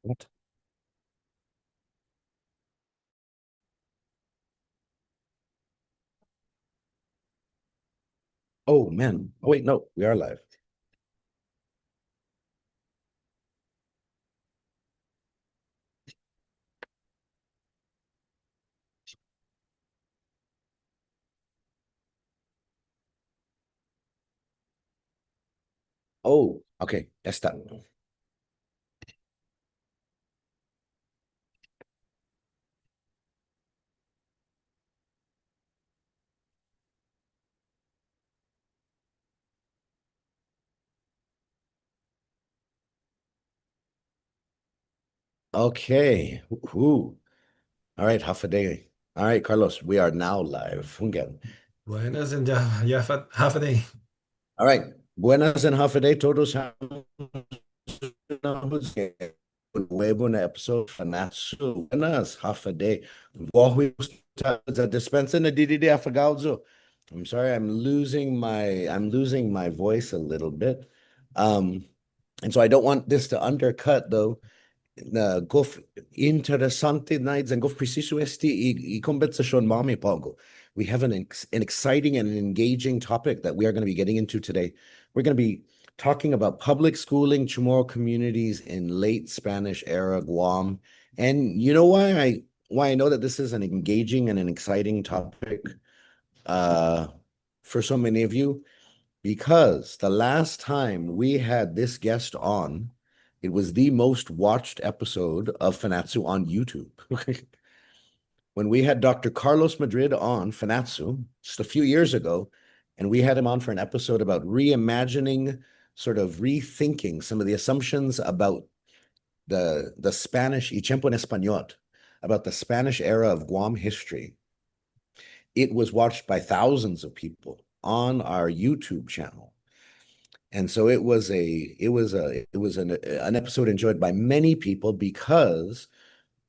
What? Oh man. Oh wait, no, we are live. Oh, okay. Ya está. Okay. Woohoo. All right, half a day. All right, Carlos, we are now live. Hungen. Buenas and yeah, half a day. All right. Buenas and half a day. Todos un nuevo episode Fanachu. Buenas, half a day. Vohui the dispenser na DDD afagauzo. I'm sorry, I'm losing my voice a little bit. Um, and so I don't want this to undercut though Gov interessante nights and gov preciso esti conversation mami pongo. We have an exciting and an engaging topic that we are going to be getting into today. We're going to be talking about public schooling Chamorro communities in late Spanish era Guam. And you know why I know that this is an engaging and an exciting topic uh, for so many of you? Because the last time we had this guest on, it was the most watched episode of Fanatsu on YouTube. When we had Dr. Carlos Madrid on Fanatsu just a few years ago, and we had him on for an episode about reimagining, sort of rethinking some of the assumptions about the Spanish, y tiempo en español, about the Spanish era of Guam history. It was watched by thousands of people on our YouTube channel. And so it was an episode enjoyed by many people because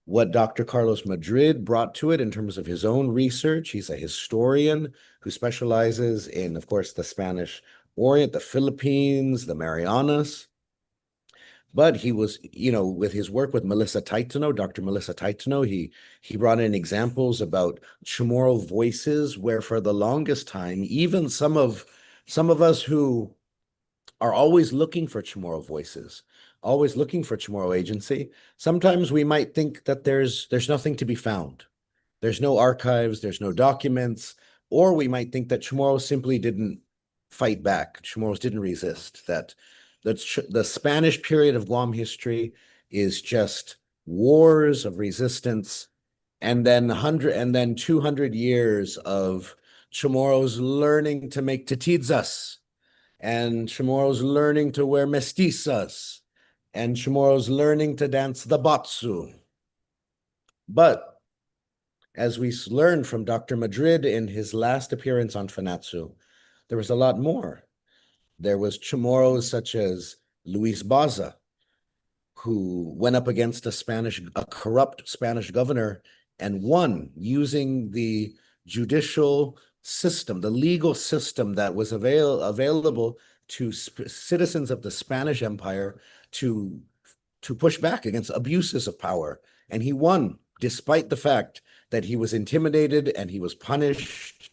what Dr. Carlos Madrid brought to it in terms of his own research. He's a historian who specializes in, of course, the Spanish Orient, the Philippines, the Marianas. But he was, with his work with Melissa Taitano, Dr. Melissa Taitano, he brought in examples about Chamorro voices, where for the longest time, even some of us who are always looking for Chamorro voices, always looking for Chamorro agency. Sometimes we might think that there's nothing to be found. There's no archives, there's no documents, or we might think that Chamorro simply didn't fight back. Chamorros didn't resist. That the Spanish period of Guam history is just wars of resistance, and then 200 years of Chamorros learning to make tetidzas, and Chamorro's learning to wear mestizas, and Chamorro's learning to dance the batsu. But as we learned from Dr. Madrid in his last appearance on Fanatsu, there was a lot more. There was Chamorros such as Luis Baza, who went up against a corrupt Spanish governor and won using the judicial system, the legal system that was available to citizens of the Spanish Empire to push back against abuses of power. And he won, despite the fact that he was intimidated and he was punished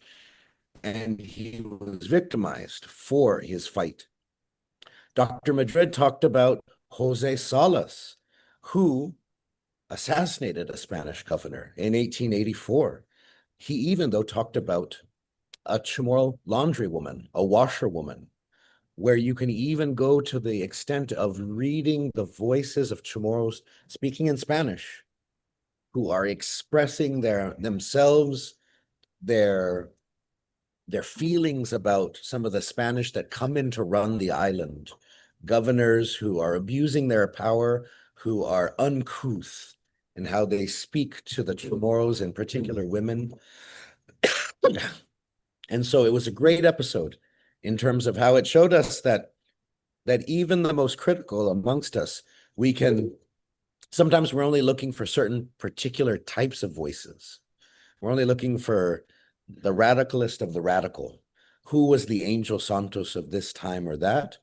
and he was victimized for his fight. Dr. Madrid talked about Jose Salas, who assassinated a Spanish governor in 1884. He even, though, talked about a Chamorro laundrywoman, a washerwoman, where you can even go to the extent of reading the voices of Chamorros speaking in Spanish, who are expressing themselves, their their feelings about some of the Spanish that come in to run the island, governors who are abusing their power, who are uncouth in how they speak to the Chamorros, in particular women. And so it was a great episode in terms of how it showed us that even the most critical amongst us, we can sometimes we're only looking for certain particular types of voices. We're only looking for the radicalist of the radical. Who was the Angel Santos of this time or that?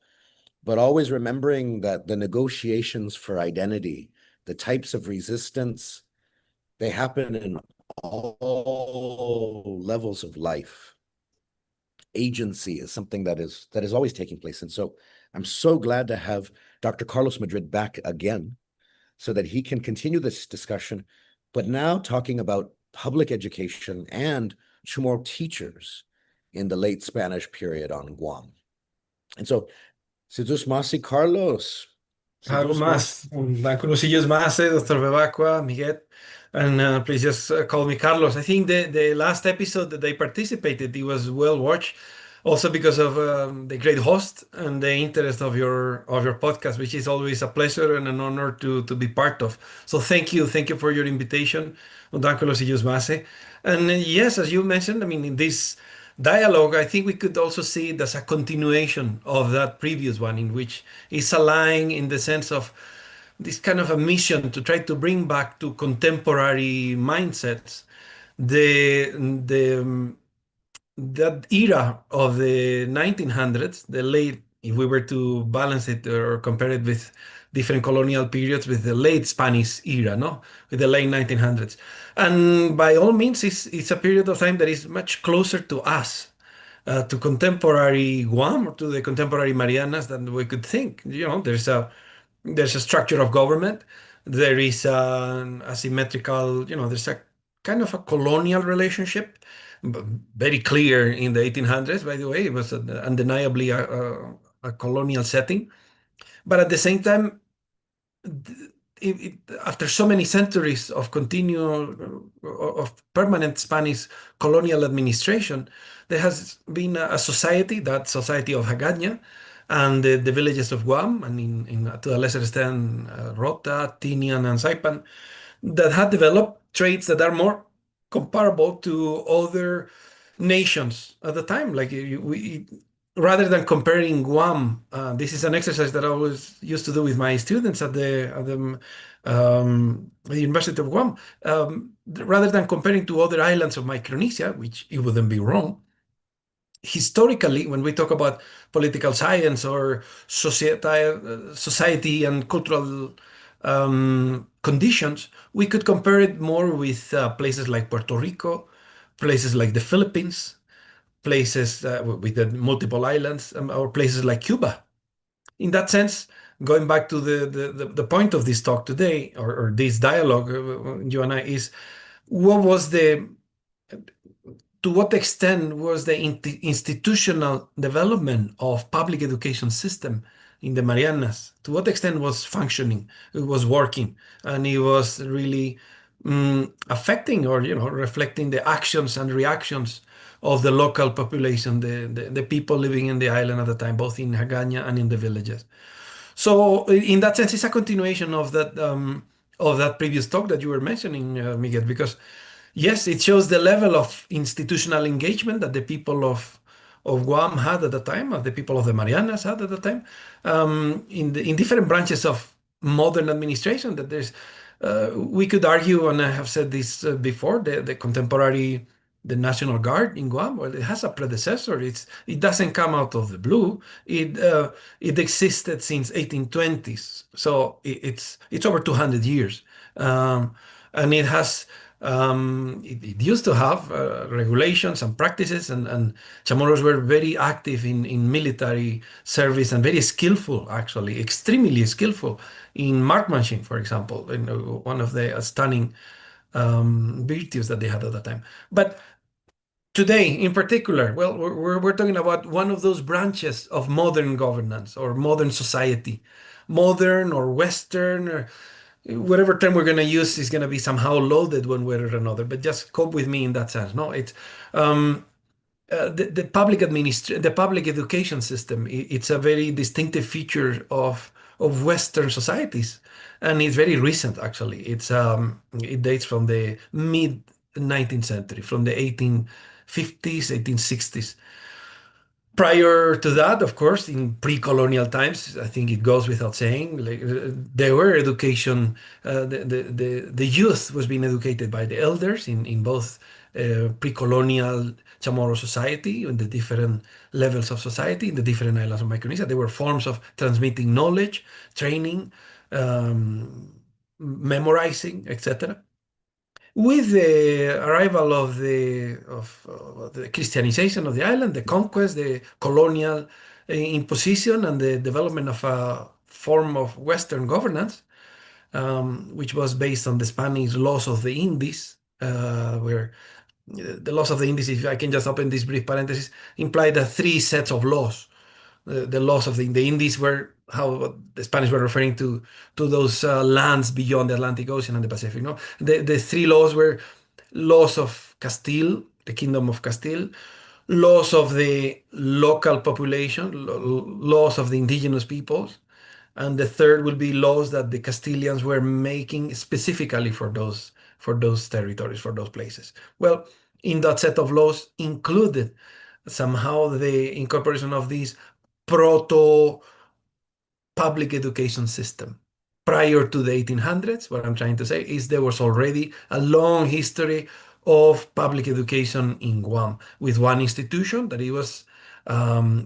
But always remembering that the negotiations for identity the types of resistance, they happen in all levels of life. Agency is something that is always taking place. And so I'm so glad to have Dr. Carlos Madrid back again so that he can continue this discussion, but now talking about public education and Chamorro teachers in the late Spanish period on Guam. And so, Sidus Masi Carlos. Algo Sidus Mas. más, algunos sillos más, Dr. Bebacqua, Miguel. And please just call me Carlos. I think the last episode that I participated, it was well watched, also because of the great host and the interest of your podcast, which is always a pleasure and an honor to be part of. So thank you for your invitation, Odáculos y Yusmase. And yes, as you mentioned, I mean, in this dialogue, I think we could also see it as a continuation of that previous one, in which it's aligned in the sense of this kind of a mission to try to bring back to contemporary mindsets the the that era of the 1900s, the late, if we were to balance it or compare it with different colonial periods, with the late Spanish era, no, with the late 1900s, and by all means, it's a period of time that is much closer to us, to contemporary Guam or to the contemporary Marianas than we could think. You know, there's a structure of government. There is an asymmetrical, you know, there's a kind of a colonial relationship, very clear in the 1800s, by the way. It was undeniably a colonial setting. But at the same time, after so many centuries of continual, of permanent Spanish colonial administration, there has been a society, that society of Hagaña, and the villages of Guam, and to a lesser extent, Rota, Tinian, and Saipan, that had developed traits that are more comparable to other nations at the time. Like rather than comparing Guam, this is an exercise that I always used to do with my students the University of Guam. Rather than comparing to other islands of Micronesia, which it wouldn't be wrong, historically, when we talk about political science or society and cultural conditions, we could compare it more with places like Puerto Rico, places like the Philippines, places with the multiple islands, or places like Cuba. In that sense, going back to the point of this talk today, or this dialogue, you and I, is what was the to what extent was the institutional development of public education system in the Marianas? To what extent was functioning? It was working, and it was really affecting, or reflecting the actions and reactions of the local population, the people living in the island at the time, both in Hagaña and in the villages. So in that sense, it's a continuation of that previous talk that you were mentioning, Miguel, because yes, it shows the level of institutional engagement that the people of Guam had at the time, the people of the Marianas had at the time, in different branches of modern administration. That we could argue, and I have said this before, the contemporary, the National Guard in Guam. Well, it has a predecessor. It doesn't come out of the blue. It existed since 1820s, so it's over 200 years, and it has. It used to have regulations and practices, and Chamorros were very active in military service and very skillful, actually, extremely skillful in marksmanship, for example, one of the stunning virtues that they had at the time. But today, in particular, well, we're talking about one of those branches of modern governance or modern society, modern or Western, or whatever term we're going to use is going to be somehow loaded one way or another. But just cope with me in that sense. No, it's the public education system. It's a very distinctive feature of Western societies, and it's very recent actually. It dates from the mid 19th century, from the 1850s, 1860s. Prior to that, of course, in pre-colonial times, I think it goes without saying, like, there were education. The youth was being educated by the elders in both pre-colonial Chamorro society, in the different levels of society, in the different islands of Micronesia. There were forms of transmitting knowledge, training, memorizing, etc. With the arrival of the Christianization of the island, the conquest, the colonial imposition, and the development of a form of Western governance, which was based on the Spanish laws of the Indies, where the laws of the Indies, if I can just open this brief parenthesis, imply that three sets of laws. The laws of the Indies were how the Spanish were referring to those lands beyond the Atlantic Ocean and the Pacific. No, the three laws were laws of Castile, the Kingdom of Castile, laws of the local population, laws of the indigenous peoples, and the third will be laws that the Castilians were making specifically for those territories, for those places. Well, in that set of laws included somehow the incorporation of these proto public education system. Prior to the 1800s, what I'm trying to say is there was already a long history of public education in Guam with one institution that it was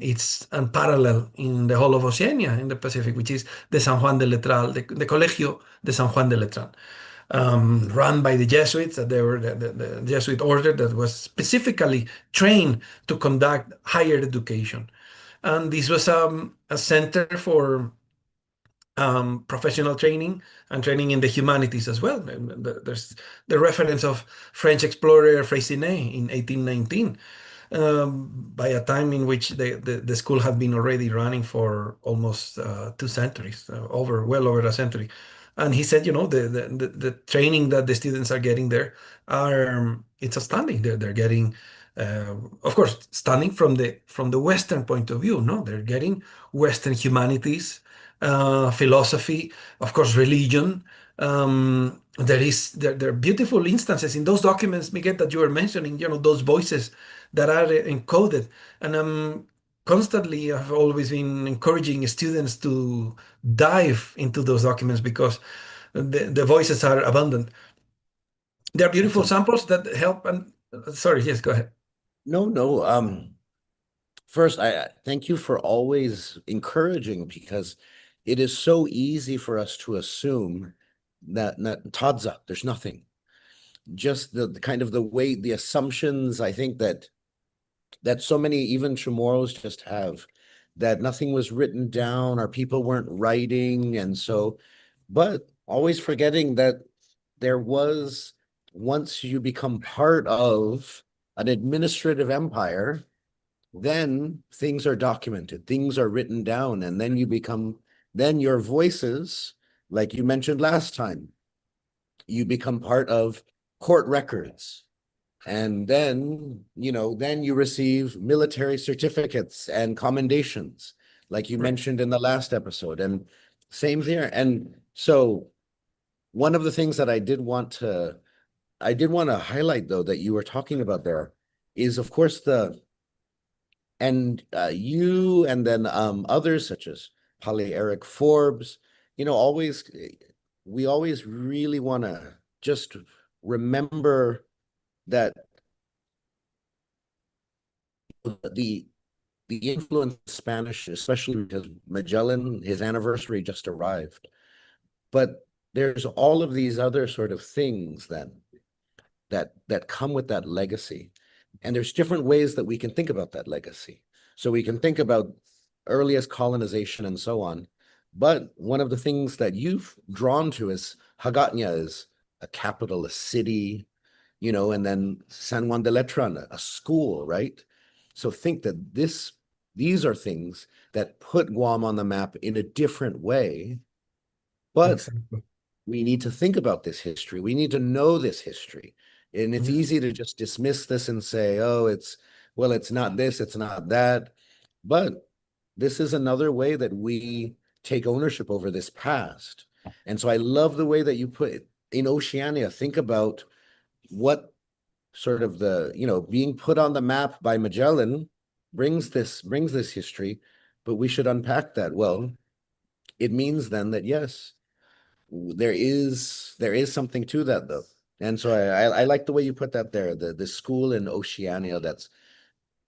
it's unparalleled in the whole of Oceania in the Pacific, which is the San Juan de Letral, the Colegio de San Juan de Letran, run by the Jesuits. That they were the Jesuit order that was specifically trained to conduct higher education, and this was a center for professional training and training in the humanities as well. And there's the reference of French explorer Freycinet in 1819, by a time in which the school had been already running for almost 2 centuries, well over a century. And he said, the training that the students are getting there it's astounding. They're getting, of course, stunning from the Western point of view. No, they're getting Western humanities, philosophy, of course, religion. There are beautiful instances in those documents, Miguel, that you were mentioning. Those voices that are encoded, and constantly I've always been encouraging students to dive into those documents because the voices are abundant. There are beautiful Excellent. samples that help. And sorry, yes, go ahead. No, no. First, I thank you for always encouraging because it is so easy for us to assume that tadza, there's nothing. Just the kind of the way the assumptions I think that so many even Chamorros just have, that nothing was written down or people weren't writing, and so, but always forgetting that there was, once you become part of an administrative empire, then things are documented, things are written down, and then you become, then your voices, like you mentioned last time, you become part of court records. And then, then you receive military certificates and commendations, like you Right. mentioned in the last episode. And same there. And so one of the things that I did want to highlight though that you were talking about there is of course you and then others such as Polly Eric Forbes, always we always really want to just remember that the the influence of Spanish, especially because Magellan, his anniversary just arrived. But there's all of these other sort of things then that come with that legacy. And there's different ways that we can think about that legacy. So we can think about earliest colonization and so on. But one of the things that you've drawn to is Hagatnya is a capital, a city, and then San Juan de Letran, a school, right? So think that these are things that put Guam on the map in a different way, but Exactly. we need to think about this history. We need to know this history. And it's Yes. easy to just dismiss this and say, oh, it's not this, it's not that. But this is another way that we take ownership over this past. And so I love the way that you put it in Oceania. Think about what sort of being put on the map by Magellan brings this history, but we should unpack that. Well, it means then that yes, there is something to that though. And so I like the way you put that there. The school in Oceania that's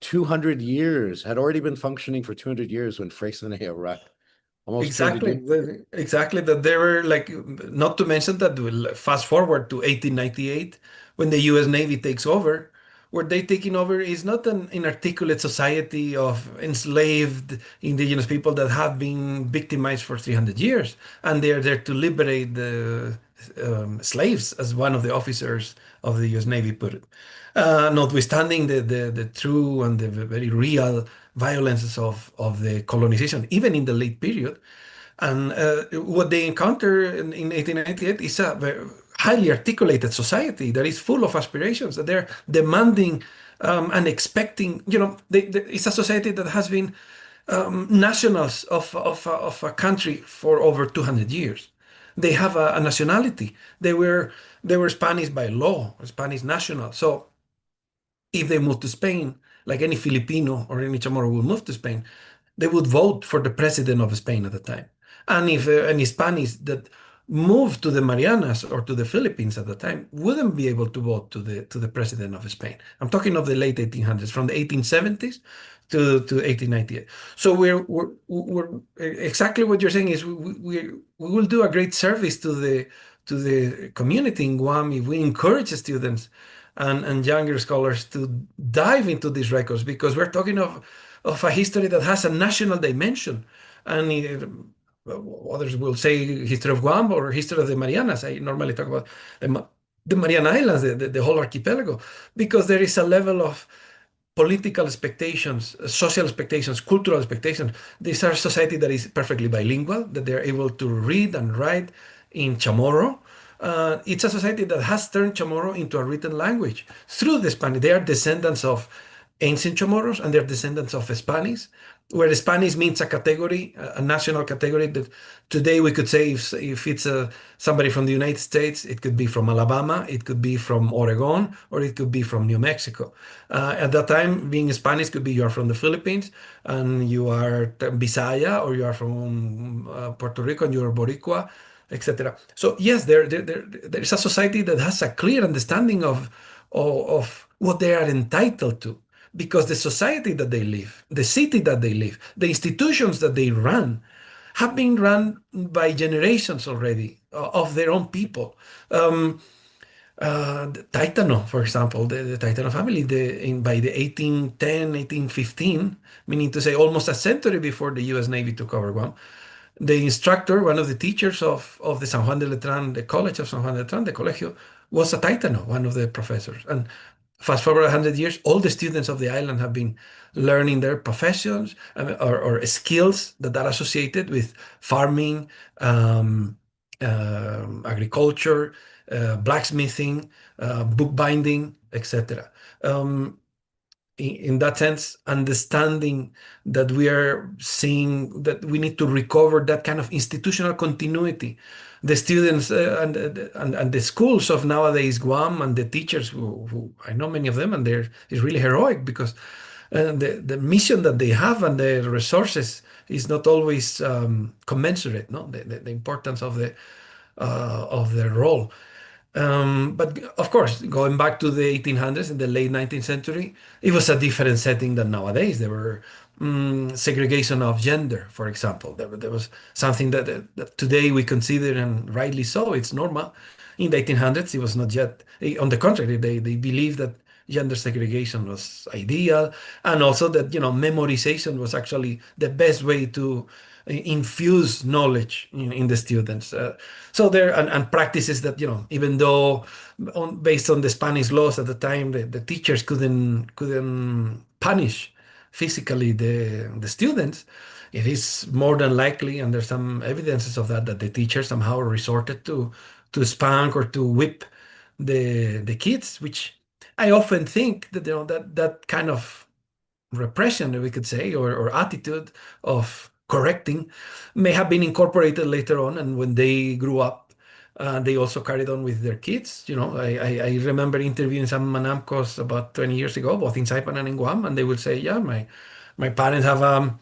200 years had already been functioning for 200 years when Freycinet arrived. almost pure Exactly, degeneracy. exactly. That they were like, not to mention that we'll fast forward to 1898 when the U.S. Navy takes over. Where they taking over is not an inarticulate society of enslaved indigenous people that have been victimized for 300 years, and they are there to liberate the slaves, as one of the officers of the U.S. Navy put it. Notwithstanding the true and the very real violences of the colonization, even in the late period. And what they encounter in 1898 is a very highly articulated society that is full of aspirations, that they're demanding and expecting. It's a society that has been nationals of a country for over 200 years. They have a nationality. They were Spanish by law, Spanish national. So if they move to Spain, like any Filipino or any Chamorro will move to Spain, they would vote for the president of Spain at the time. And if any Spanish that moved to the Marianas or to the Philippines at the time wouldn't be able to vote to the president of Spain. I'm talking of the late 1800s, from the 1870s to 1898. So we're exactly what you're saying is we will do a great service to the community in Guam if we encourage students and younger scholars to dive into these records, because we're talking of a history that has a national dimension. And others will say history of Guam or history of the Marianas. I normally talk about the Mariana Islands, the whole archipelago, because there is a level of political expectations, social expectations, cultural expectations. These are a society that is perfectly bilingual, that they're able to read and write in Chamorro. It's a society that has turned Chamorro into a written language through the Spanish. They are descendants of ancient Chamorros, and they're descendants of Spanish, where Spanish means a category, a national category that today we could say if it's somebody from the United States, it could be from Alabama, it could be from Oregon, or it could be from New Mexico. At that time, being Spanish could be you're from the Philippines and you are Bisaya, or you are from Puerto Rico and you're Boricua, etc. So yes, there's a society that has a clear understanding of what they are entitled to, because the society that they live, the city that they live, the institutions that they run have been run by generations already of their own people. Um, the Taitano, for example, the Taitano family, by the 1810, 1815, meaning to say almost a century before the US Navy took over Guam, the instructor, one of the teachers of the San Juan de Letran, the College of San Juan de Letran, the Colegio, was a Taitano, one of the professors. And fast forward 100 years, all the students of the island have been learning their professions, or skills that are associated with farming, agriculture, blacksmithing, bookbinding, etc. Um, in that sense, understanding that we are seeing that we need to recover that kind of institutional continuity. The students and the schools of nowadays Guam, and the teachers who I know many of them, and they're is really heroic, because the mission that they have and the resources is not always commensurate. No, the importance of their role. But of course, going back to the 1800s, in the late 19th century, it was a different setting than nowadays. There were segregation of gender, for example. There was something that today we consider, and rightly so, it's normal. In the 1800s, it was not yet. On the contrary, they believed that gender segregation was ideal, and also that memorization was actually the best way to infuse knowledge in the students. So there and practices that even though based on the Spanish laws at the time, the teachers couldn't punish physically the students. It is more than likely, and there's some evidences of that the teacher somehow resorted to spank or to whip the kids, which I often think that that kind of repression, we could say, or attitude of correcting may have been incorporated later on. And when they grew up, they also carried on with their kids. I remember interviewing some Manamcos about 20 years ago, both in Saipan and in Guam, and they would say, yeah, my parents have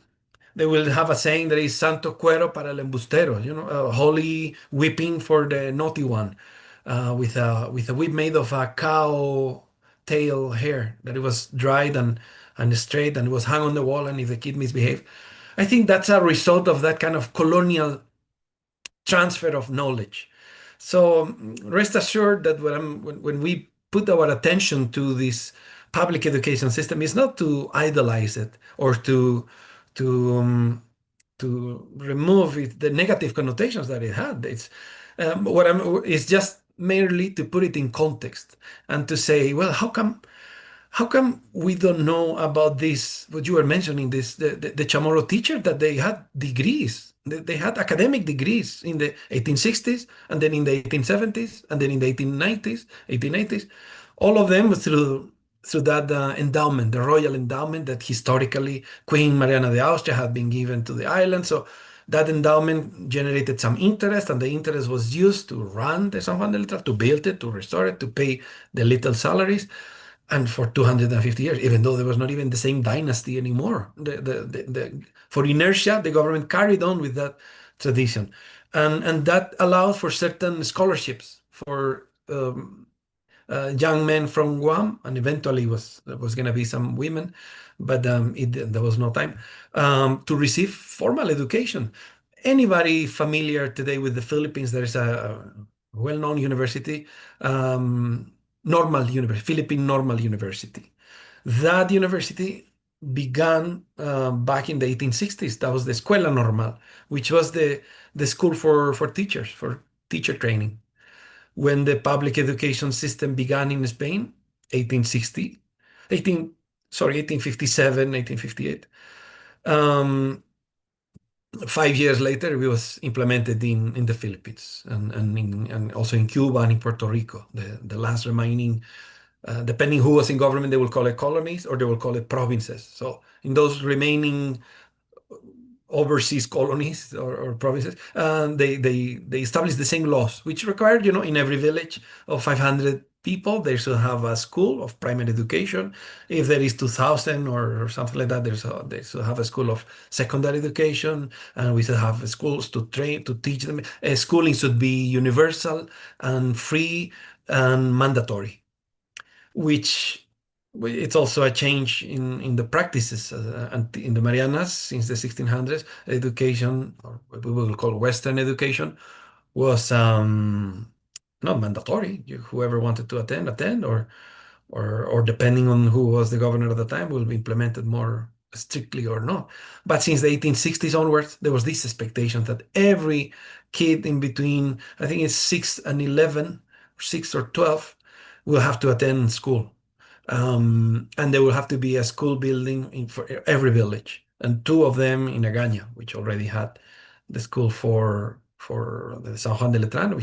they will have a saying that is Santo Cuero para el embustero, a holy whipping for the naughty one, with a whip made of a cow tail hair, that it was dried and straight, and it was hung on the wall, and if the kid misbehaved, I think that's a result of that kind of colonial transfer of knowledge. So rest assured that when we put our attention to this public education system, it's not to idolize it or to to remove the negative connotations that it had. It's just merely to put it in context and to say, well, how come we don't know about this? What you were mentioning, the Chamorro teacher, that they had degrees. They had academic degrees in the 1860s, and then in the 1870s, and then in the 1890s, 1880s. All of them through that endowment, the royal endowment that historically Queen Mariana de Austria had been given to the island. So that endowment generated some interest, and the interest was used to run the San Juan de Letrán, to build it, to restore it, to pay the little salaries. And for 250 years, even though there was not even the same dynasty anymore, for inertia, the government carried on with that tradition. And that allowed for certain scholarships for young men from Guam, and eventually there was going to be some women, but there was no time to receive formal education. Anybody familiar today with the Philippines? There is a well-known university, Normal University, Philippine Normal University. That university began back in the 1860s. That was the Escuela Normal, which was the school for teachers, for teacher training. When the public education system began in Spain, 1860, 18, sorry, 1857, 1858. Um, 5 years later, it was implemented in the Philippines and also in Cuba and in Puerto Rico, the last remaining, depending who was in government, they will call it colonies or they will call it provinces. So in those remaining overseas colonies or provinces, and they established the same laws, which required, in every village of 500 people, they should have a school of primary education. If there is 2,000 or something like that, they should have a school of secondary education, and we should have schools to teach them. Schooling should be universal and free and mandatory, which it's also a change in the practices and in the Marianas since the 1600s. Education, or what we will call Western education, was not mandatory. Whoever wanted to attend, or depending on who was the governor at the time, will be implemented more strictly or not. But since the 1860s onwards, there was this expectation that every kid in between, I think it's 6 and 11, 6 or 12, will have to attend school. And there will have to be a school building for every village, and two of them in Agaña, which already had the school for the San Juan de Letrán,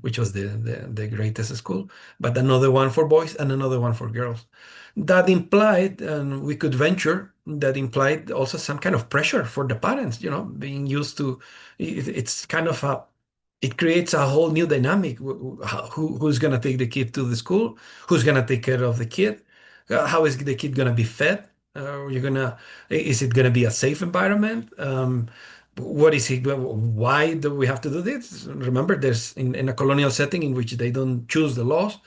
which was the greatest school, but another one for boys and another one for girls. That implied, and we could venture, that implied also some kind of pressure for the parents, being used to it's kind of it creates a whole new dynamic. Who's going to take the kid to the school? Who's going to take care of the kid? How is the kid going to be fed? Is it going to be a safe environment? What is it? Why do we have to do this? Remember, there's in a colonial setting in which they don't choose the laws.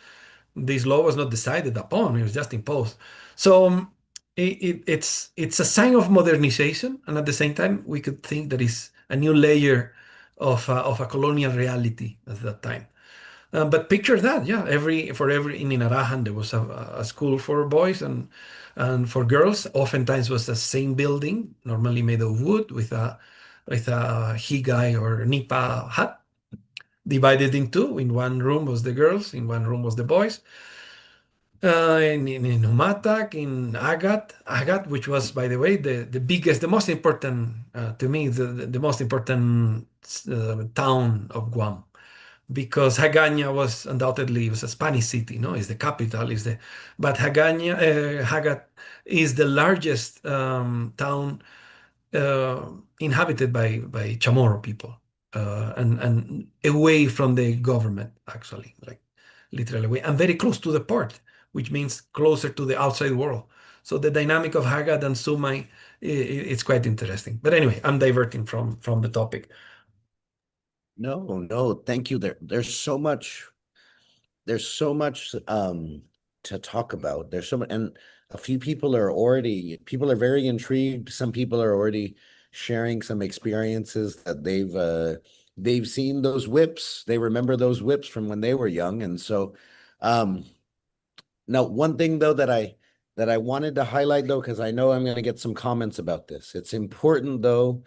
This law was not decided upon; it was just imposed. So it's a sign of modernization, and at the same time, we could think that is a new layer of a colonial reality at that time. But picture that, yeah, for every in Inarajan there was a school for boys and for girls. Oftentimes was the same building, normally made of wood with a higai or nipa hut, divided in two. In one room was the girls, in one room was the boys. In Humatak, in Agat, which was, by the way, the biggest, the most important, to me, the most important town of Guam, because Hagaña was undoubtedly, it was a Spanish city, no, is the capital, but Hagat is the largest town inhabited by Chamorro people, and away from the government, actually, like literally away, and very close to the port, which means closer to the outside world. So the dynamic of Hagat and Sumay, it's quite interesting. But anyway, I'm diverting from the topic. No, no, thank you. There's so much to talk about. There's so much, and a few people are very intrigued. Some people are already sharing some experiences that they've seen those whips. They remember those whips from when they were young. And so um now one thing though that I wanted to highlight though, because I know I'm going to get some comments about this. It's important though,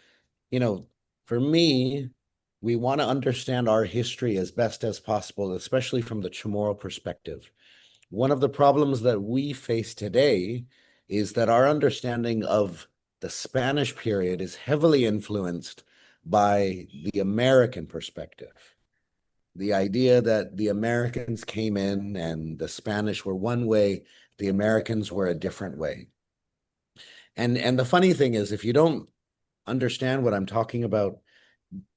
you know, for me, we want to understand our history as best as possible, especially from the Chamorro perspective. One of the problems that we face today is that our understanding of the Spanish period is heavily influenced by the American perspective. The idea that the Americans came in and the Spanish were one way, the Americans were a different way. And the funny thing is, if you don't understand what I'm talking about,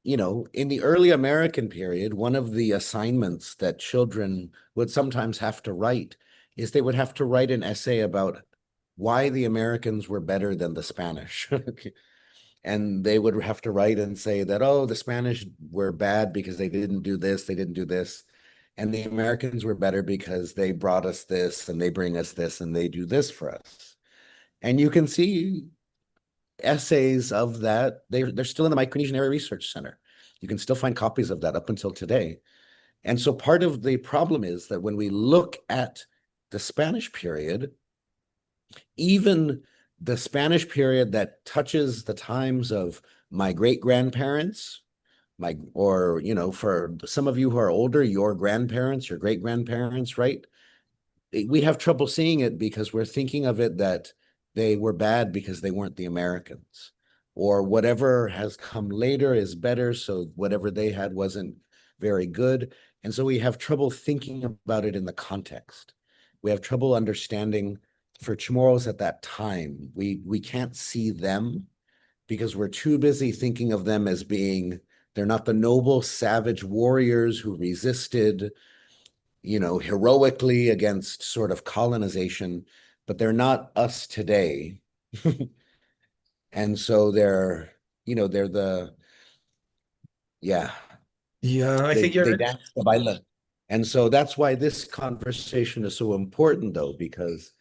in the early American period, one of the assignments that children would sometimes have to write is they would have to write an essay about why the Americans were better than the Spanish. And they would have to write and say that, oh, the Spanish were bad because they didn't do this, they didn't do this. And the Americans were better because they brought us this and they bring us this and they do this for us. And you can see essays of that. They're still in the Micronesian Area Research Center. You can still find copies of that up until today. And so part of the problem is that when we look at the Spanish period, even the Spanish period that touches the times of my great grandparents, for some of you who are older, your grandparents, your great grandparents, right? We have trouble seeing it because we're thinking of it that they were bad because they weren't the Americans, or whatever has come later is better, so whatever they had wasn't very good. And so we have trouble thinking about it in the context. We have trouble understanding for Chamorros at that time. We can't see them because we're too busy thinking of them as being, they're not the noble, savage warriors who resisted heroically against sort of colonization, but they're not us today. And so they're yeah, Yeah, I they think you're they right. dance the baila. And so that's why this conversation is so important though, because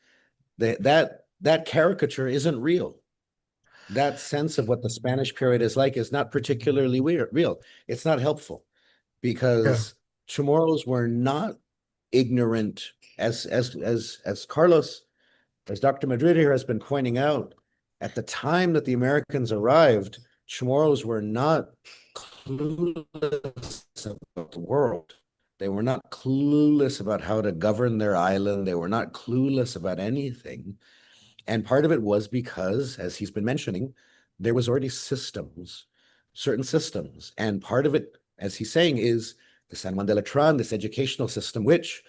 that caricature isn't real. That sense of what the Spanish period is like is not particularly real. It's not helpful Yeah. because Chamorros were not ignorant, as Carlos, as Dr. Madrid here has been pointing out. At the time that the Americans arrived, Chamorros were not clueless about the world. They were not clueless about how to govern their island. They were not clueless about anything. And part of it was because, as he's been mentioning, there was already systems, certain systems. And part of it, as he's saying, is the San Juan de Letran, this educational system, which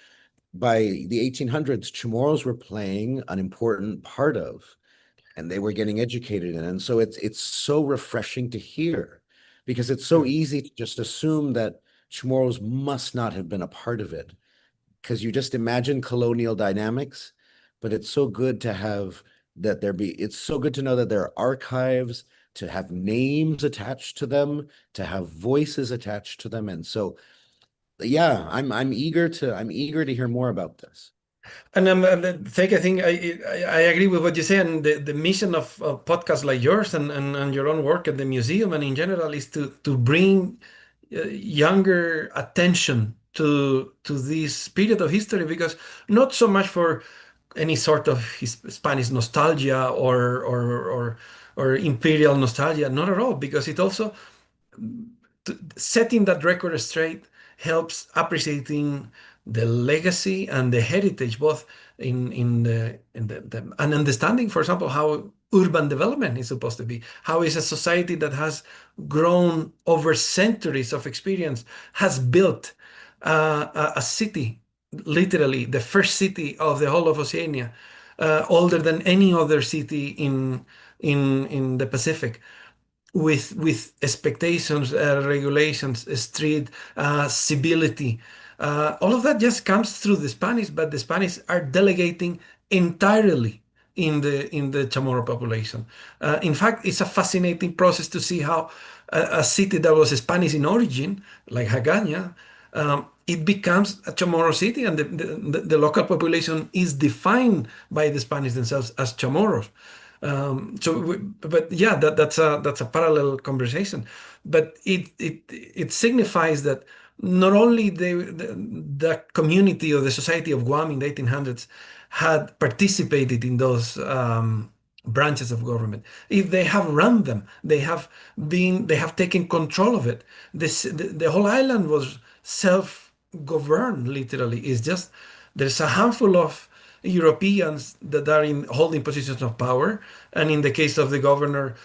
by the 1800s, Chamorros were playing an important part of, and they were getting educated in. And so it's so refreshing to hear because it's so Yeah. easy to just assume that Chamorros must not have been a part of it because you just imagine colonial dynamics, but it's so good to have it's so good to know that there are archives, to have names attached to them, to have voices attached to them. And so yeah, I'm eager to hear more about this. And I think I agree with what you say. And the mission of podcasts like yours and your own work at the museum and in general is to bring younger attention to this period of history, because not so much for any sort of Spanish nostalgia or imperial nostalgia, not at all, because it also setting that record straight helps appreciating the legacy and the heritage, both in the and understanding, for example, how urban development is supposed to be. How is a society that has grown over centuries of experience has built a city, literally the first city of the whole of Oceania, older than any other city in the Pacific, with expectations, regulations, street civility. All of that just comes through the Spanish, but the Spanish are delegating entirely in the Chamorro population. In fact, it's a fascinating process to see how a city that was Spanish in origin, like Hagaña, it becomes a Chamorro city, and the local population is defined by the Spanish themselves as Chamorros. But yeah, that's a parallel conversation. But it signifies that not only the community or the society of Guam in the 1800s had participated in those branches of government. If they have run them, they have taken control of it. The whole island was self-governed, literally. It's just there's a handful of Europeans that are in holding positions of power, and in the case of the governor,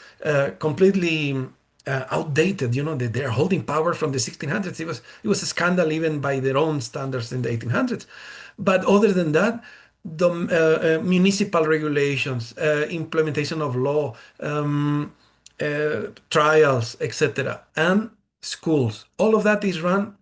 completely outdated. You know, they're holding power from the 1600s. It was a scandal even by their own standards in the 1800s. But other than that, the municipal regulations, implementation of law, trials, etc., and schools, all of that is run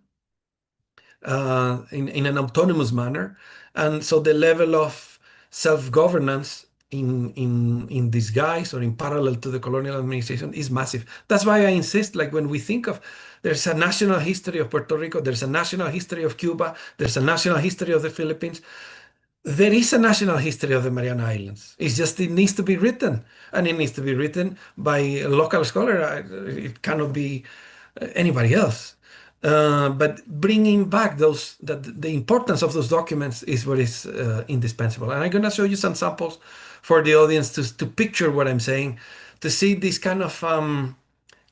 in an autonomous manner. And so the level of self-governance in disguise or in parallel to the colonial administration is massive. That's why I insist, like when we think of there's a national history of Puerto Rico, there's a national history of Cuba, there's a national history of the Philippines. There is a national history of the Mariana Islands. It's just it needs to be written, and it needs to be written by a local scholar. It cannot be anybody else. But bringing back the importance of those documents is what is indispensable. And I'm going to show you some samples for the audience to picture what I'm saying, to see this kind of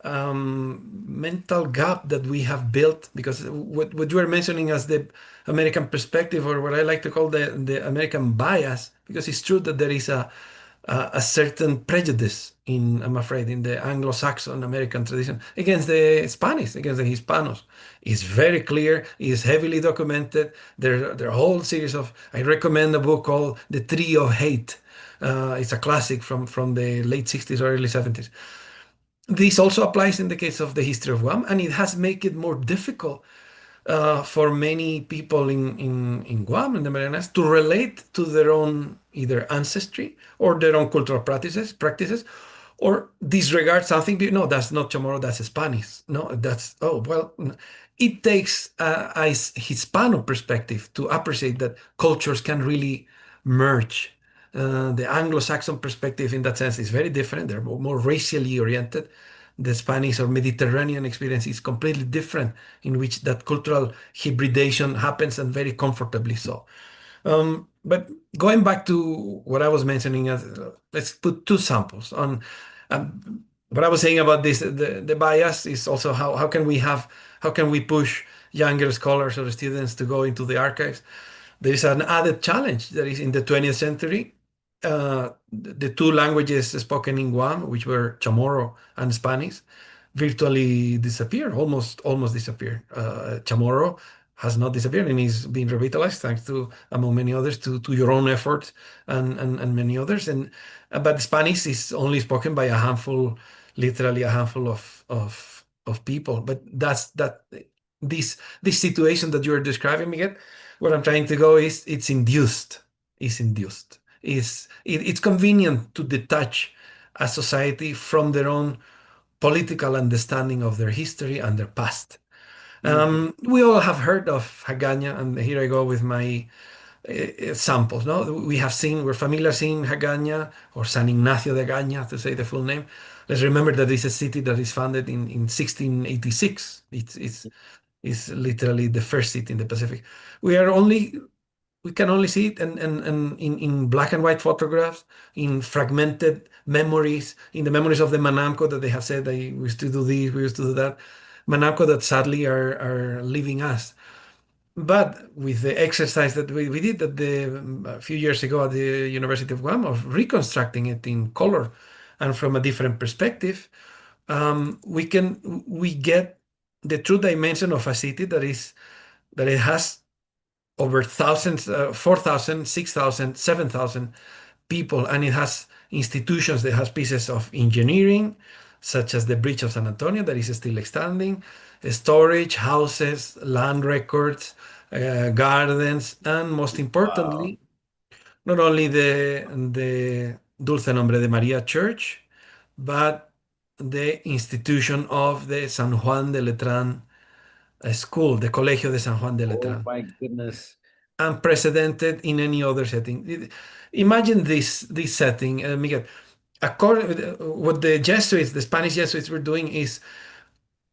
mental gap that we have built, because what you are mentioning as the American perspective, or what I like to call the American bias, because it's true that there is a certain prejudice I'm afraid, in the Anglo-Saxon American tradition against the Spanish, against the Hispanos. It's very clear, it's heavily documented. There are a whole series of, I recommend a book called The Tree of Hate. It's a classic from the late 60s or early 70s. This also applies in the case of the history of Guam, and it has made it more difficult for many people in Guam and the Marianas to relate to their own either ancestry or their own cultural practices, or disregard something. No, that's not Chamorro, that's Spanish. No, that's, oh, well, it takes a Hispano perspective to appreciate that cultures can really merge. The Anglo-Saxon perspective in that sense is very different. They're more racially oriented. The Spanish or Mediterranean experience is completely different, in which that cultural hybridization happens, and very comfortably so. But going back to what I was mentioning, let's put two samples on. What I was saying about this, the bias is also how can we push younger scholars or students to go into the archives? There is an added challenge that is in the 20th century. The two languages spoken in Guam, which were Chamorro and Spanish, virtually disappeared, almost disappeared. Chamorro has not disappeared and is being revitalized thanks to, among many others, to your own efforts and many others. But Spanish is only spoken by a handful, literally a handful of people. But this situation that you're describing, Miguel, where I'm trying to go is it's induced. Is induced. It's convenient to detach a society from their own political understanding of their history and their past. Mhm. We all have heard of Hagaña, and here I go with my samples. No, we're familiar seeing Hagaña, or San Ignacio de Gaña, to say the full name. Let's remember that it's a city that is founded in 1686. It's literally the first city in the Pacific. We are only we can only see it and in black and white photographs, in fragmented memories, in the memories of the Manamco that they have said they we used to do this, we used to do that. Manamco that sadly are leaving us. But with the exercise that we did a few years ago at the University of Guam, of reconstructing it in color and from a different perspective, we get the true dimension of a city that it has over thousands, 4,000, 6,000, 7,000 people, and it has institutions that has pieces of engineering, such as the Bridge of San Antonio that is still standing, storage, houses, land records, gardens, and most Wow. importantly, not only the Dulce Nombre de María Church, but the institution of the San Juan de Letrán school, the Colegio de San Juan de Oh Letrán, my goodness. unprecedented in any other setting. Imagine this setting, Miguel. what the Jesuits, the Spanish Jesuits, were doing is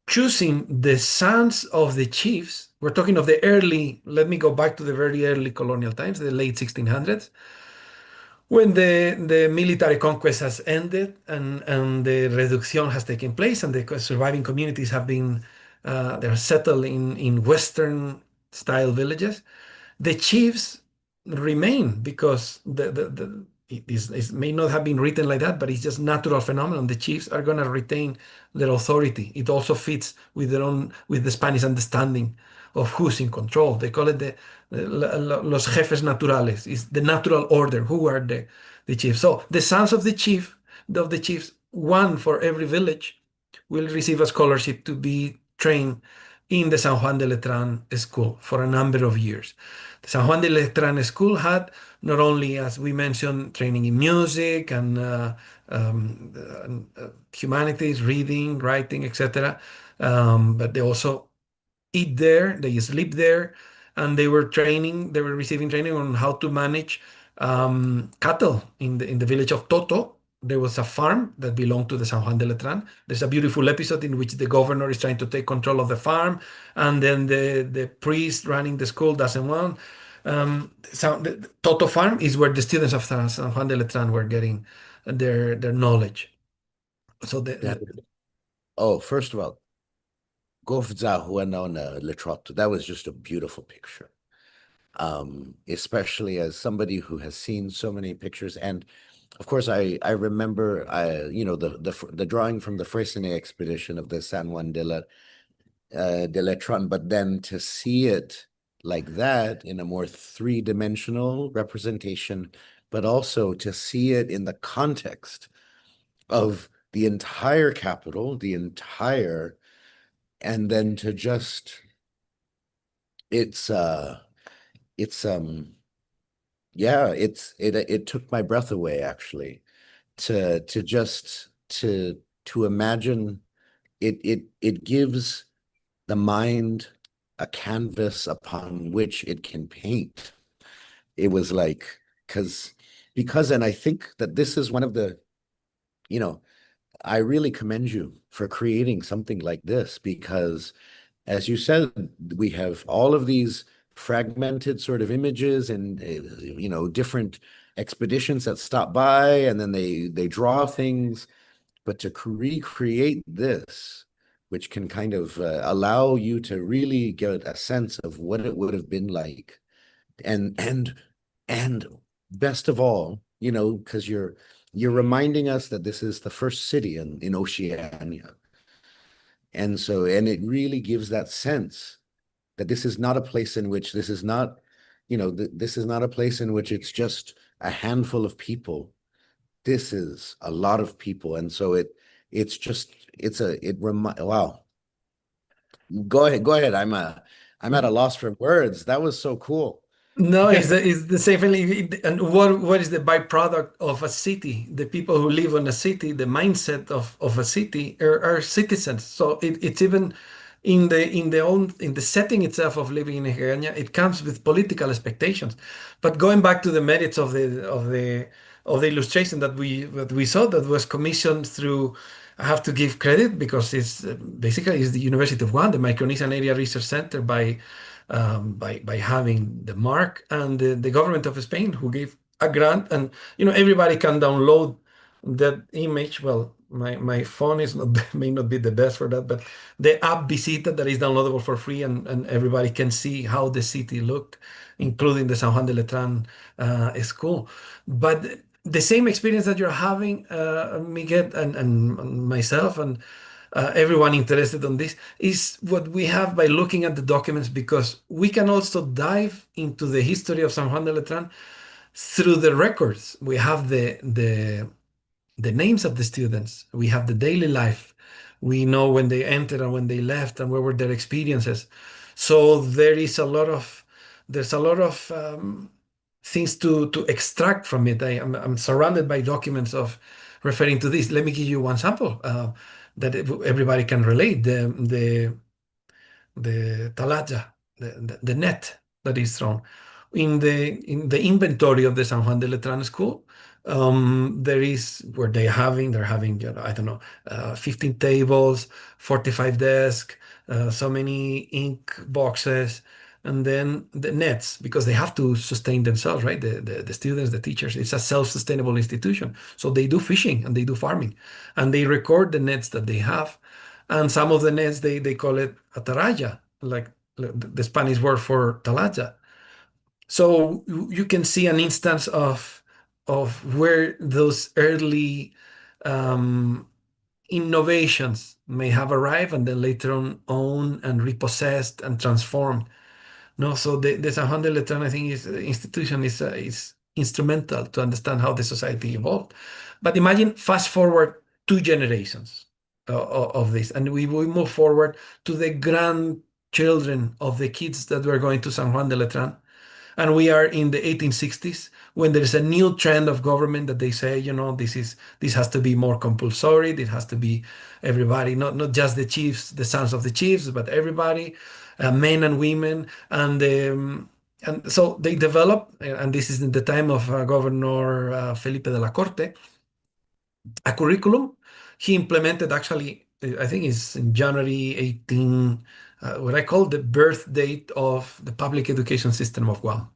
choosing the sons of the chiefs. We're talking of the early, let me go back to the very early colonial times, the late 1600s, when the military conquest has ended and the reduction has taken place and the surviving communities have been they're settled in Western style villages, the chiefs remain because it may not have been written like that, but it's just natural phenomenon. The chiefs are going to retain their authority. It also fits with their own with the Spanish understanding of who's in control. They call it los jefes naturales. It's the natural order. Who are the chiefs? So the sons of the chiefs, one for every village, will receive a scholarship to be trained in the San Juan de Letran school for a number of years. The San Juan de Letran school had not only, as we mentioned, training in music and humanities, reading, writing, etc., but they also eat there, they sleep there, and they were receiving training on how to manage cattle in the village of Toto. There was a farm that belonged to the San Juan de Letran. There's a beautiful episode in which the governor is trying to take control of the farm, and then the priest running the school doesn't want. So the Toto farm is where the students of San Juan de Letran were getting their knowledge. So That, oh, first of all, Govza Huanona Letrot, that was just a beautiful picture. Especially as somebody who has seen so many pictures. And of course, I remember the drawing from the Freycinet expedition of the San Juan de Letron, but then to see it like that in a more three-dimensional representation, but also to see it in the context of the entire capital, and then to just it's uh it's yeah, it took my breath away actually to just to imagine it gives the mind a canvas upon which it can paint. It was like because and I think that this is one of the, you know, I really commend you for creating something like this because as you said, we have all of these fragmented sort of images and different expeditions that stop by and then they draw things, but to recreate this, which can kind of allow you to really get a sense of what it would have been like, and best of all, because you're reminding us that this is the first city in Oceania, and it really gives that sense that this is not a place in which this is not, this is not a place in which it's just a handful of people. This is a lot of people, and so it's just it remind wow. Go ahead. I'm at a loss for words. That was so cool. No, it's the same feeling. And what is the byproduct of a city? The people who live on a city, the mindset of a city are citizens. So it's even in the setting itself of living in Hegania, it comes with political expectations. But going back to the merits of the illustration that we saw that was commissioned through, I have to give credit because it's basically is the University of Guam, the Micronesian Area Research Center by having the mark and the government of Spain who gave a grant, and everybody can download that image. Well, my phone is not may not be the best for that, but the app Visita that is downloadable for free, and everybody can see how the city looked, including the San Juan de Letran school. But the same experience that you're having, Miguel and myself and everyone interested on this is what we have by looking at the documents, because we can also dive into the history of San Juan de Letran through the records. We have the names of the students. We have the daily life. We know when they entered and when they left and what were their experiences. So there's a lot of things to extract from it. I'm surrounded by documents of referring to this. Let me give you one sample that everybody can relate. The talaja, the net that is thrown in the inventory of the San Juan de Letran school. There is where they're having, I don't know, 15 tables, 45 desks, so many ink boxes, and then the nets, because they have to sustain themselves, right? The students, the teachers, it's a self-sustainable institution. So they do fishing and they do farming, and they record the nets that they have. And some of the nets, they call it ataraya, like the Spanish word for talaya. So you can see an instance of where those early um, innovations may have arrived and then later on owned and repossessed and transformed. No, so the San Juan de Letrán, I think, is institution is instrumental to understand how the society evolved. But imagine fast forward 2 generations of this, and we move forward to the grandchildren of the kids that were going to San Juan de Letrán, and we are in the 1860s when there is a new trend of government that they say, this has to be more compulsory. It has to be everybody, not just the chiefs, the sons of the chiefs, but everybody, men and women. And so they develop, and this is in the time of Governor Felipe de la Corte, a curriculum. He implemented, actually, I think it's in January 18, what I call the birth date of the public education system of Guam,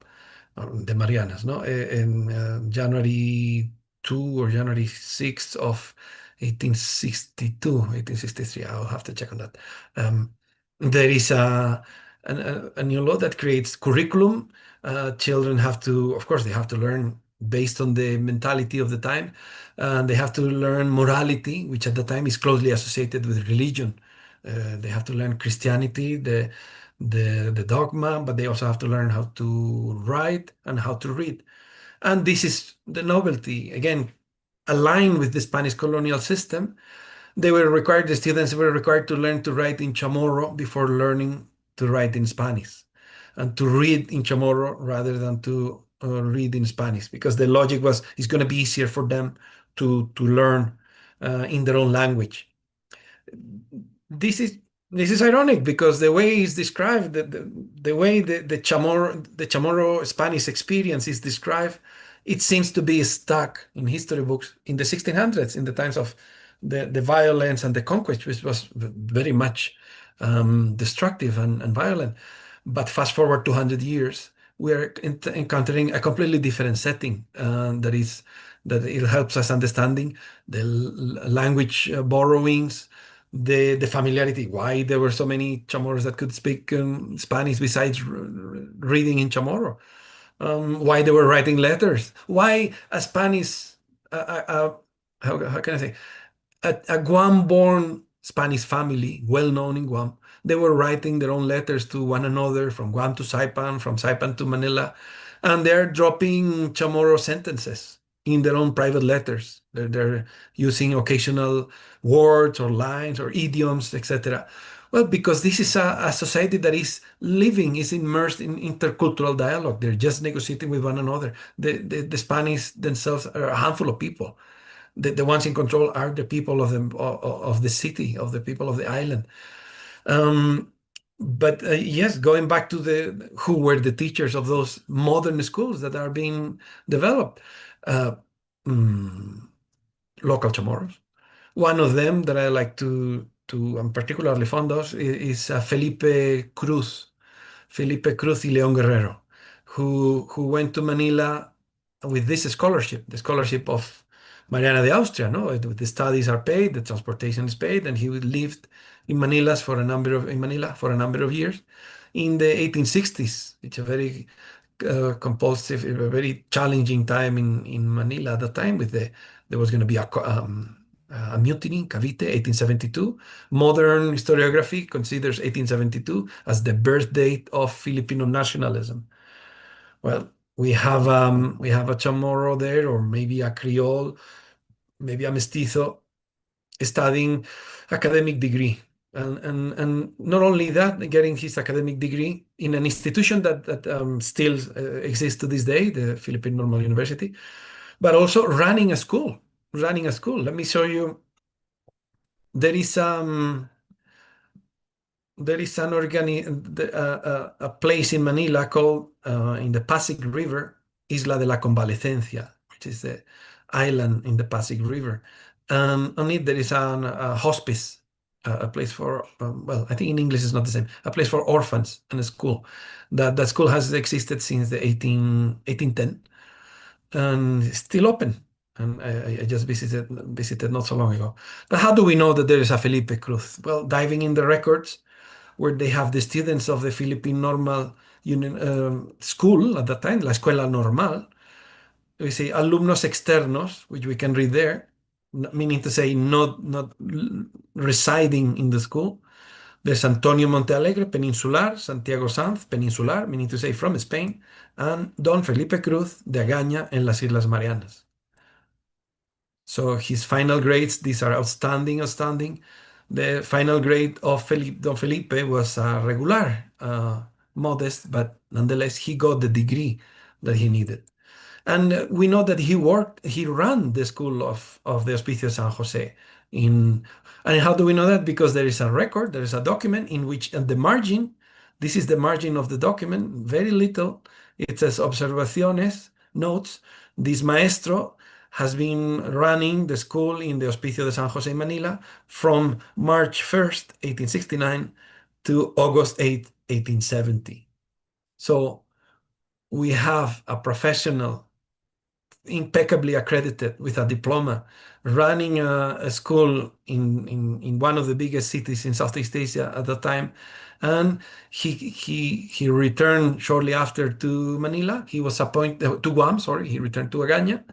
the Marianas, no? In January 2 or January 6th of 1862, 1863. I'll have to check on that. There is a new law that creates curriculum. Children have to, of course, they have to learn based on the mentality of the time. They have to learn morality, which at the time is closely associated with religion. They have to learn Christianity, the dogma, but they also have to learn how to write and how to read. And this is the novelty. Again, aligned with the Spanish colonial system, the students were required to learn to write in Chamorro before learning to write in Spanish, and to read in Chamorro rather than to read in Spanish, because the logic was it's going to be easier for them to learn in their own language. This is ironic, because the way it's described, the way the Chamorro Spanish experience is described, it seems to be stuck in history books in the 1600s, in the times of the violence and the conquest, which was very much destructive and violent. But fast forward 200 years, we are encountering a completely different setting, that it helps us understanding the language borrowings, the familiarity, why there were so many Chamorros that could speak Spanish besides reading in Chamorro, why they were writing letters, why a Spanish, how can I say, a Guam-born Spanish family, well known in Guam, they were writing their own letters to one another from Guam to Saipan, from Saipan to Manila, and they're dropping Chamorro sentences in their own private letters. They're using occasional words or lines or idioms, etc. Well, because this is a society that is living, is immersed in intercultural dialogue. They're just negotiating with one another. The Spanish themselves are a handful of people. The ones in control are the people of the city, of the people of the island. Um, but yes, going back to the who were the teachers of those modern schools that are being developed, uh, mm, local Chamorros. One of them that I like to I'm particularly fond of is Felipe Cruz y León Guerrero, who went to Manila with this scholarship, the scholarship of Mariana de Austria. No, the studies are paid, the transportation is paid, and he lived in Manila for a number of years in the 1860s. It's a very compulsive, a very challenging time in Manila at the time. There was going to be a mutiny, Cavite, 1872. Modern historiography considers 1872 as the birth date of Filipino nationalism. Well, we have a Chamorro there, or maybe a Creole, maybe a mestizo, studying academic degree. And not only that, getting his academic degree in an institution that still exists to this day, the Philippine Normal University, but also running a school. Running a school. Let me show you. There is there is a place in Manila called in the Pasig River, Isla de la Convalecencia, which is island in the Pasig River. On it, there is a hospice, a place for, well, I think in English it's not the same, a place for orphans and a school. That school has existed since the 1810 and it's still open. And I just visited not so long ago. But how do we know that there is a Felipe Cruz? Well, diving in the records where they have the students of the Philippine Normal Union School at that time, La Escuela Normal, we say alumnos externos, which we can read there, meaning to say not residing in the school. There's Antonio Montealegre, Peninsular, Santiago Sanz, Peninsular, meaning to say from Spain, and Don Felipe Cruz de Agaña en las Islas Marianas. So his final grades, these are outstanding, outstanding. The final grade of Don Felipe was regular, modest, but nonetheless, he got the degree that he needed. And we know that he ran the school of the Hospicio San Jose. And how do we know that? Because there is a record, there is a document in which, at the margin, this is the margin of the document, very little. It says observaciones, notes. This maestro has been running the school in the Hospicio de San Jose in Manila from March 1st, 1869 to August 8th, 1870. So we have a professional impeccably accredited with a diploma, running a school in one of the biggest cities in Southeast Asia at the time. And he returned shortly after to Manila. He was appointed to Guam, sorry, he returned to Agaña,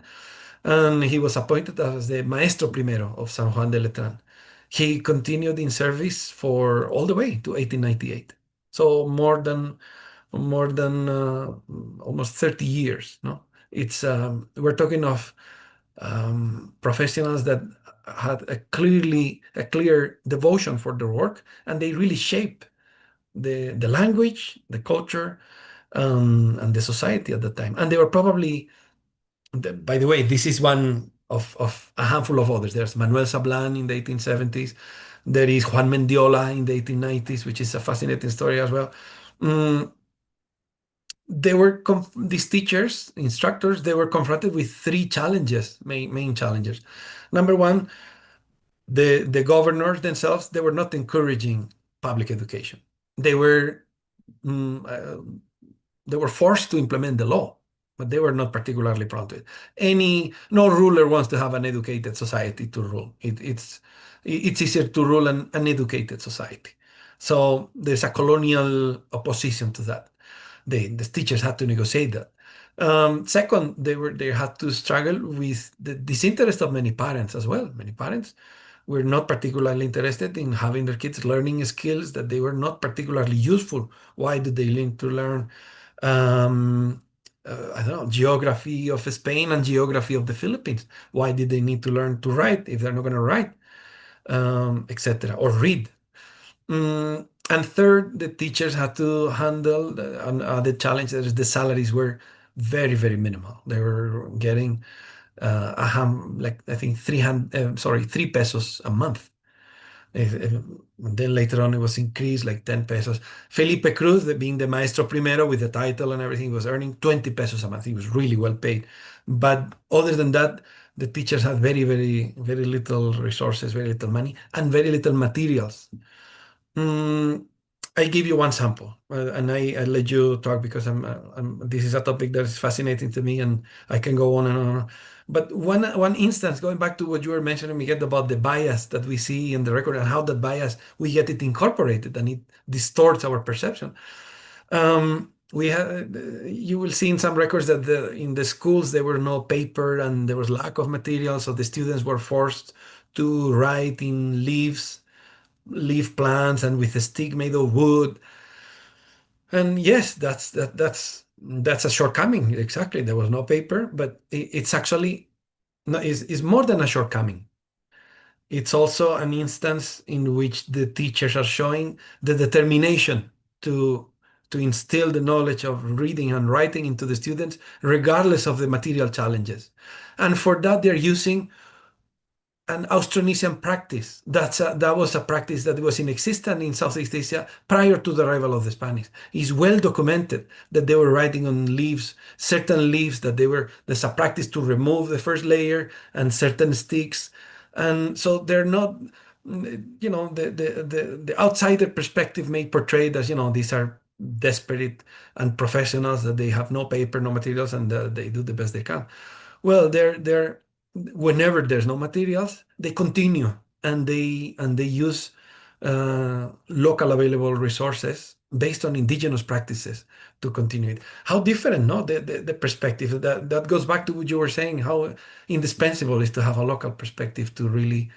and he was appointed as the Maestro Primero of San Juan de Letran. He continued in service for all the way to 1898. So more than almost 30 years, no? It's we're talking of professionals that had a clear devotion for their work, and they really shape the language, the culture, and the society at the time. And they were probably, by the way, this is one of a handful of others. There's Manuel Sablan in the 1870s. There is Juan Mendiola in the 1890s, which is a fascinating story as well. Mm, they were these teachers, instructors, they were confronted with three challenges, main challenges. Number one, the governors themselves, they were not encouraging public education. They were mm, uh, they were forced to implement the law, but they were not particularly proud to it. No ruler wants to have an educated society to rule. It's easier to rule an uneducated society. So there's a colonial opposition to that. The teachers had to negotiate that. Second, they had to struggle with the disinterest of many parents as well. Many parents were not particularly interested in having their kids learning skills that they were not particularly useful. Why do they need to learn, um, I don't know, geography of Spain and geography of the Philippines? Why did they need to learn to write if they're not going to write, etc., or read? And third, the teachers had to handle the challenge that is the salaries were very, very minimal. They were getting like I think 3 pesos a month. Then later on it was increased like 10 pesos. Felipe Cruz, being the maestro primero with the title and everything, was earning 20 pesos a month. He was really well paid. But other than that, the teachers had very, very, very little resources, very little money, and very little materials. Mm, I give you one sample, and I let you talk because this is a topic that is fascinating to me, and I can go on and on. But one instance, going back to what you were mentioning, Miguel, about the bias that we see in the record and how that bias we get it incorporated and it distorts our perception. We have You will see in some records that in the schools there were no paper and there was lack of material, so the students were forced to write in leaf plants and with a stick made of wood. And yes, that's a shortcoming. Exactly, there was no paper, but it's actually no, is more than a shortcoming. It's also an instance in which the teachers are showing the determination to instill the knowledge of reading and writing into the students, regardless of the material challenges. And for that, they're using an Austronesian practice. That was a practice that was in existence in Southeast Asia prior to the arrival of the Spanish. It's well documented that they were writing on leaves, certain leaves that there's a practice to remove the first layer and certain sticks. And so they're not, the outsider perspective may portray that, these are desperate and professionals, that they have no paper, no materials, and they do the best they can. Well, they're whenever there's no materials, they continue and they use local available resources based on indigenous practices to continue it. How different, no? The perspective that goes back to what you were saying, how indispensable is to have a local perspective to really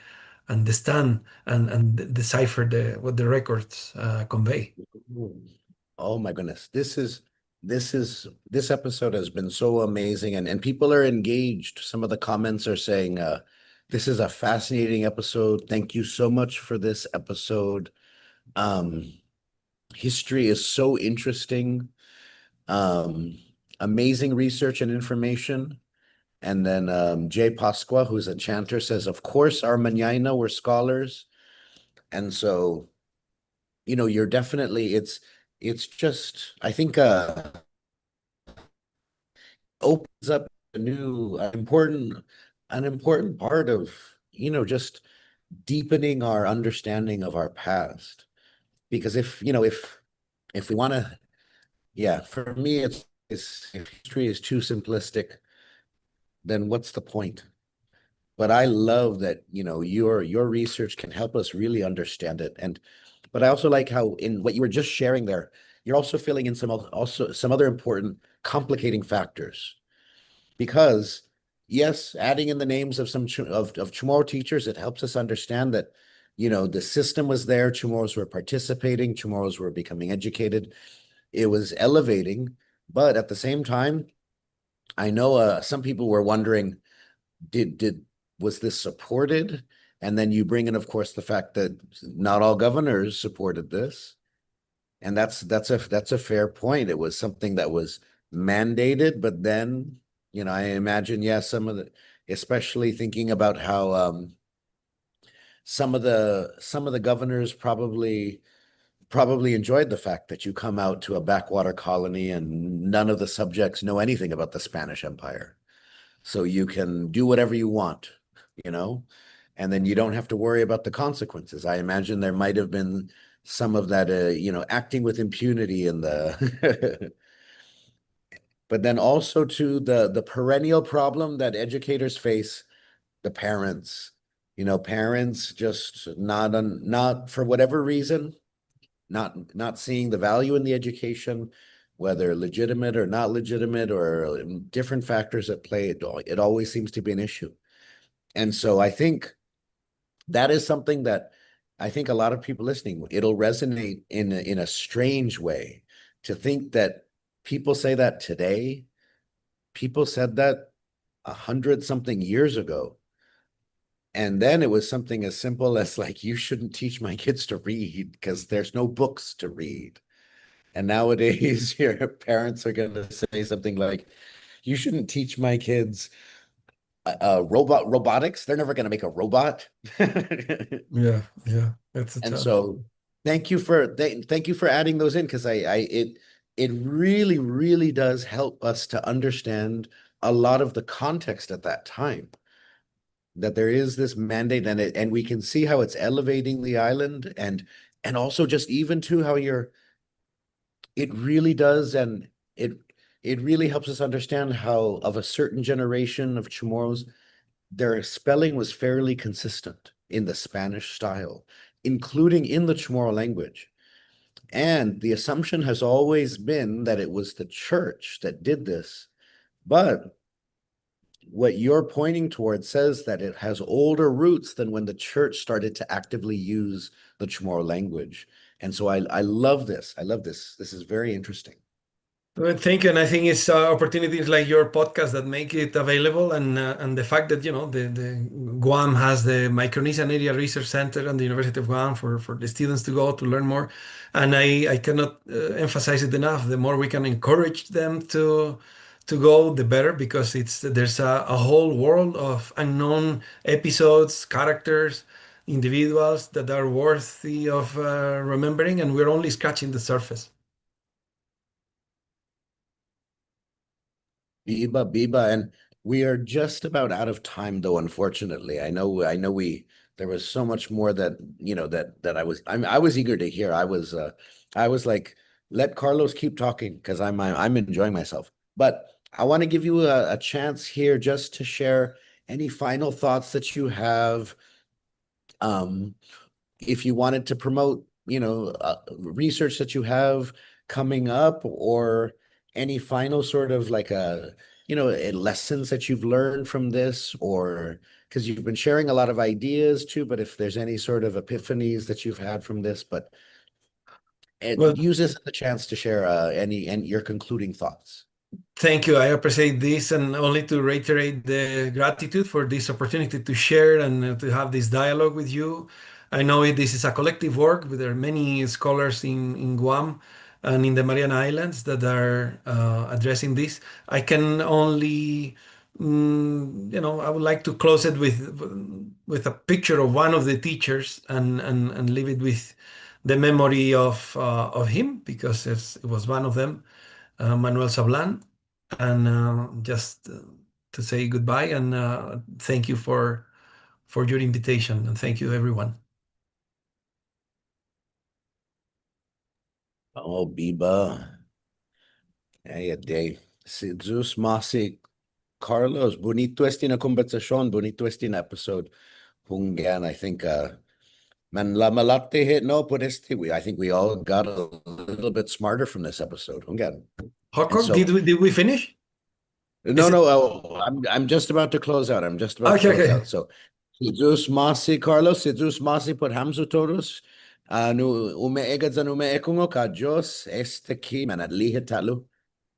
understand and decipher what the records convey. Oh my goodness. This episode has been so amazing, and people are engaged. Some of the comments are saying this is a fascinating episode. Thank you so much for this episode. Um History is so interesting. Um Amazing research and information. And then Jay Pasqua, who's a chanter, says, of course, our Manyaina were scholars. And so, you're definitely, it's just, I think opens up a new an important part of, just deepening our understanding of our past. Because if we want to, yeah, for me, it's if history is too simplistic, then what's the point? But I love that, your research can help us really understand it. But I also like how in what you were just sharing there, you're also filling in also some other important complicating factors. Because yes, adding in the names of of Chamorro teachers, it helps us understand that, the system was there, Chamorros were participating, Chamorros were becoming educated. It was elevating, but at the same time, I know some people were wondering, did was this supported? And then you bring in, of course, the fact that not all governors supported this. And that's a fair point. It was something that was mandated, but then, I imagine, yeah, especially thinking about how some of the governors probably enjoyed the fact that you come out to a backwater colony and none of the subjects know anything about the Spanish Empire. So you can do whatever you want, you know, and then you don't have to worry about the consequences. I imagine there might have been some of that, acting with impunity in the, but then also to the perennial problem that educators face, the parents, parents just not for whatever reason, not seeing the value in the education, whether legitimate or not legitimate or different factors at play, it always seems to be an issue. And so I think that is something that I think a lot of people listening, it'll resonate in a strange way to think that people say that today. People said that 100 something years ago. And then it was something as simple as like, you shouldn't teach my kids to read because there's no books to read. And nowadays, your parents are going to say something like, you shouldn't teach my kids robotics. They're never going to make a robot. Yeah, yeah, that's a And challenge. so thank you for adding those in because it really, really does help us to understand a lot of the context at that time. That there is this mandate and we can see how it's elevating the island and also just even to how it really does and it really helps us understand how of a certain generation of Chamorros their spelling was fairly consistent in the Spanish style, including in the Chamorro language. And the assumption has always been that it was the church that did this, but what you're pointing towards says that it has older roots than when the church started to actively use the Chamorro language. And so I love this. I love this. This is very interesting. Well, thank you, and I think it's opportunities like your podcast that make it available, and the fact that the Guam has the Micronesian Area Research Center and the University of Guam for the students to go to learn more, and I cannot emphasize it enough. The more we can encourage them to go, the better, because there's a whole world of unknown episodes, characters, individuals that are worthy of remembering, and we're only scratching the surface. Biba, and we are just about out of time though, unfortunately. I know there was so much more that that I was eager to hear. I was like, let Carlos keep talking because I'm enjoying myself. But I want to give you a chance here just to share any final thoughts that you have. Um, if you wanted to promote, research that you have coming up, or any final sort of like lessons that you've learned from this, or because you've been sharing a lot of ideas too, but if there's any sort of epiphanies that you've had from this, but Well, use this as a chance to share any and your concluding thoughts. thank you. I appreciate this, and only to reiterate the gratitude for this opportunity to share and to have this dialogue with you. I know this is a collective work, but there are many scholars in Guam and in the Mariana Islands that are addressing this. I can only, I would like to close it with a picture of one of the teachers, and leave it with the memory of him, because it was one of them, Manuel Sablan, and just to say goodbye, and thank you for your invitation, and thank you everyone. Oh, Biba. Hey, a day. Si Zeus Masi Carlos, bonito este na conversación, bonito este na episode. Hungan, I think man la malate hit no but este I think we all got a little bit smarter from this episode. Hungan. And Hawkor, so did we finish? no, Is it no, I'm just about to close out. I'm just about to okay? close Okay. out. So si Zeus Masi Carlos, si Zeus Masi por hamsu todos. Nu ume egad za nume ekungo ka Diyos este ki man at lihe talu.